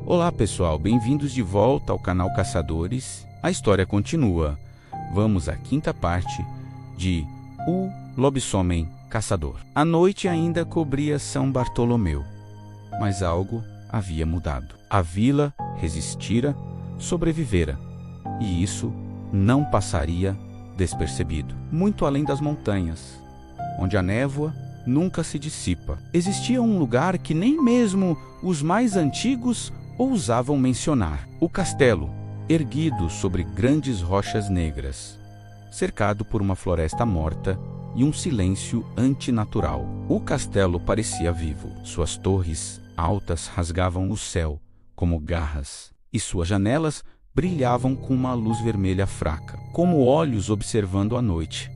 Olá pessoal, bem-vindos de volta ao canal Caçadores. A história continua. Vamos à quinta parte de O Lobisomem Caçador. A noite ainda cobria São Bartolomeu, mas algo havia mudado. A vila resistira, sobrevivera, e isso não passaria despercebido. Muito além das montanhas, onde a névoa nunca se dissipa, existia um lugar que nem mesmo os mais antigos ousavam mencionar. O castelo, erguido sobre grandes rochas negras, cercado por uma floresta morta e um silêncio antinatural. O castelo parecia vivo. Suas torres altas rasgavam o céu como garras, e suas janelas brilhavam com uma luz vermelha fraca, como olhos observando a noite.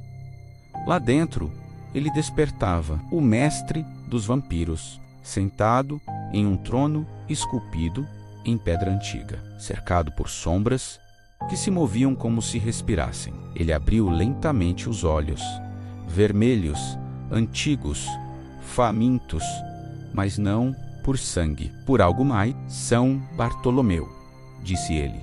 Lá dentro, ele despertava o mestre dos vampiros, sentado em um trono esculpido em pedra antiga, cercado por sombras que se moviam como se respirassem. Ele abriu lentamente os olhos, vermelhos, antigos, famintos, mas não por sangue, por algo mais. São Bartolomeu, disse ele.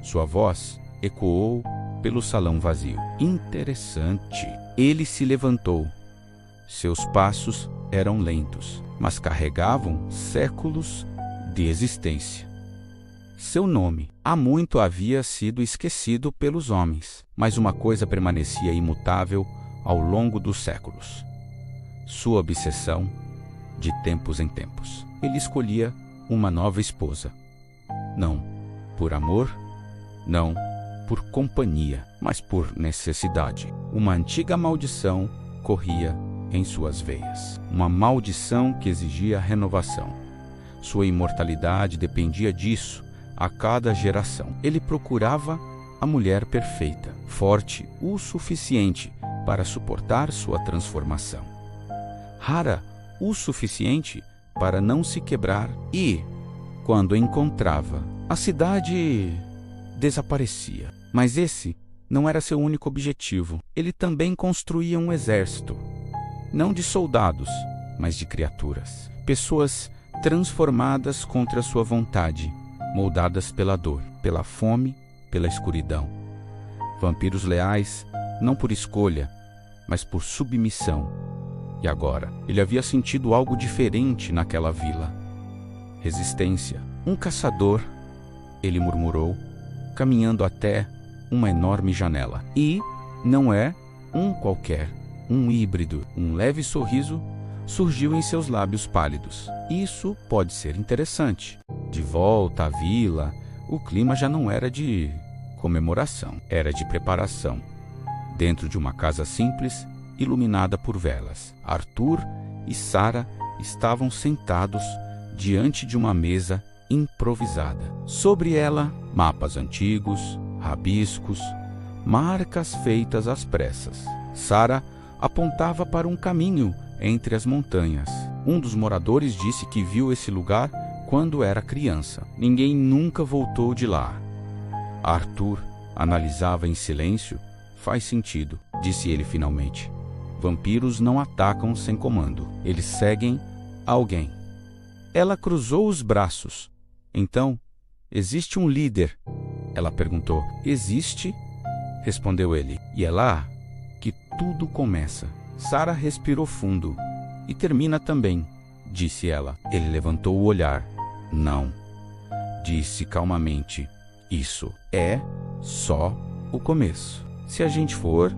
Sua voz ecoou pelo salão vazio. Interessante. Ele se levantou. Seus passos eram lentos, mas carregavam séculos de existência. Seu nome há muito havia sido esquecido pelos homens, mas uma coisa permanecia imutável ao longo dos séculos: sua obsessão de tempos em tempos. Ele escolhia uma nova esposa, não por amor, não por companhia, mas por necessidade. Uma antiga maldição corria em suas veias, uma maldição que exigia renovação. Sua imortalidade dependia disso a cada geração. Ele procurava a mulher perfeita, forte o suficiente para suportar sua transformação, rara o suficiente para não se quebrar, e, quando encontrava, a cidade desaparecia. Mas esse não era seu único objetivo. Ele também construía um exército, não de soldados, mas de criaturas. Pessoas transformadas contra sua vontade, moldadas pela dor, pela fome, pela escuridão. Vampiros leais, não por escolha, mas por submissão. E agora, ele havia sentido algo diferente naquela vila. Resistência. Um caçador, ele murmurou, caminhando até uma enorme janela. E não é um qualquer, um híbrido. Um leve sorriso surgiu em seus lábios pálidos. Isso pode ser interessante. De volta à vila, o clima já não era de comemoração, era de preparação. Dentro de uma casa simples, iluminada por velas, Arthur e Sara estavam sentados diante de uma mesa improvisada. Sobre ela, mapas antigos, rabiscos, marcas feitas às pressas. Sara apontava para um caminho entre as montanhas. Um dos moradores disse que viu esse lugar quando era criança. Ninguém nunca voltou de lá. Arthur analisava em silêncio. Faz sentido, disse ele finalmente. Vampiros não atacam sem comando. Eles seguem alguém. Ela cruzou os braços. Então, existe um líder? Ela perguntou. Existe? Respondeu ele. E é lá que tudo começa. Sara respirou fundo. E termina também, disse ela. Ele levantou o olhar. Não, disse calmamente. Isso é só o começo. Se a gente for,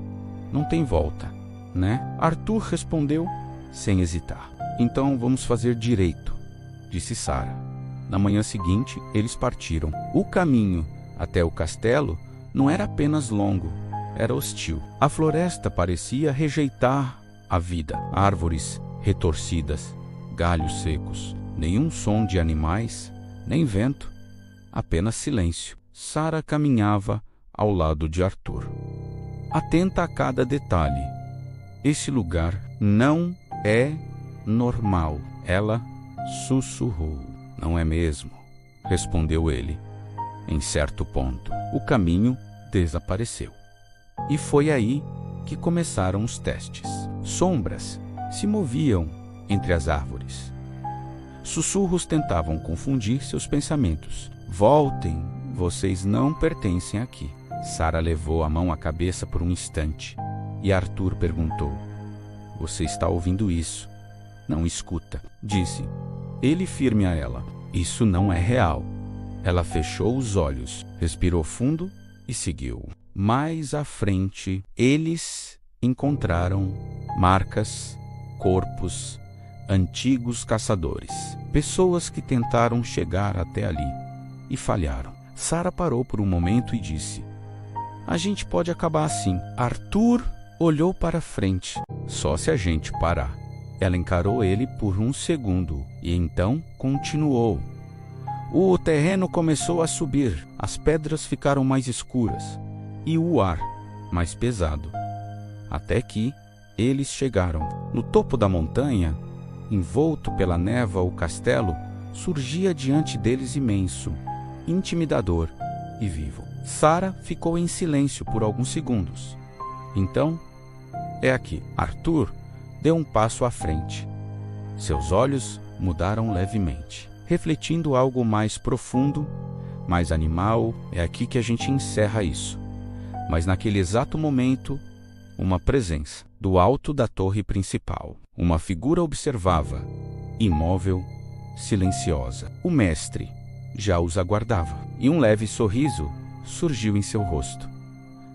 não tem volta, né? Arthur respondeu sem hesitar. Então vamos fazer direito, disse Sara. Na manhã seguinte, eles partiram. O caminho até o castelo não era apenas longo, era hostil. A floresta parecia rejeitar a vida. Árvores retorcidas, galhos secos, nenhum som de animais, nem vento, apenas silêncio. Sara caminhava ao lado de Arthur, atenta a cada detalhe. Esse lugar não é normal, ela sussurrou. Não é mesmo, respondeu ele. Em certo ponto, o caminho desapareceu. E foi aí que começaram os testes. Sombras se moviam entre as árvores. Sussurros tentavam confundir seus pensamentos. Voltem, vocês não pertencem aqui. Sara levou a mão à cabeça por um instante e Arthur perguntou: Você está ouvindo isso? Não escuta, disse ele firme a ela. Isso não é real. Ela fechou os olhos, respirou fundo e seguiu. Mais à frente, eles encontraram marcas, corpos, antigos caçadores, pessoas que tentaram chegar até ali e falharam. Sara parou por um momento e disse: A gente pode acabar assim. Arthur olhou para frente. Só se a gente parar. Ela encarou ele por um segundo e então continuou. O terreno começou a subir, as pedras ficaram mais escuras e o ar mais pesado. Até que eles chegaram. No topo da montanha, envolto pela névoa, o castelo surgia diante deles imenso, intimidador e vivo. Sara ficou em silêncio por alguns segundos. Então, é aqui. Arthur deu um passo à frente. Seus olhos mudaram levemente, refletindo algo mais profundo, mais animal. É aqui que a gente encerra isso. Mas naquele exato momento, uma presença. Do alto da torre principal, uma figura observava, imóvel, silenciosa. O mestre já os aguardava, e um leve sorriso surgiu em seu rosto.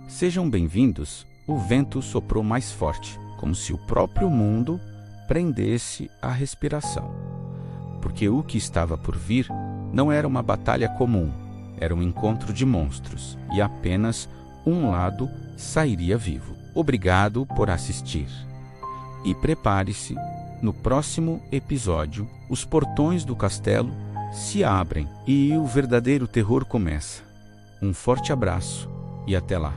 Sejam bem-vindos. O vento soprou mais forte, como se o próprio mundo prendesse a respiração. Porque o que estava por vir não era uma batalha comum, era um encontro de monstros, e apenas um lado sairia vivo. Obrigado por assistir. E prepare-se, no próximo episódio, os portões do castelo se abrem e o verdadeiro terror começa. Um forte abraço e até lá.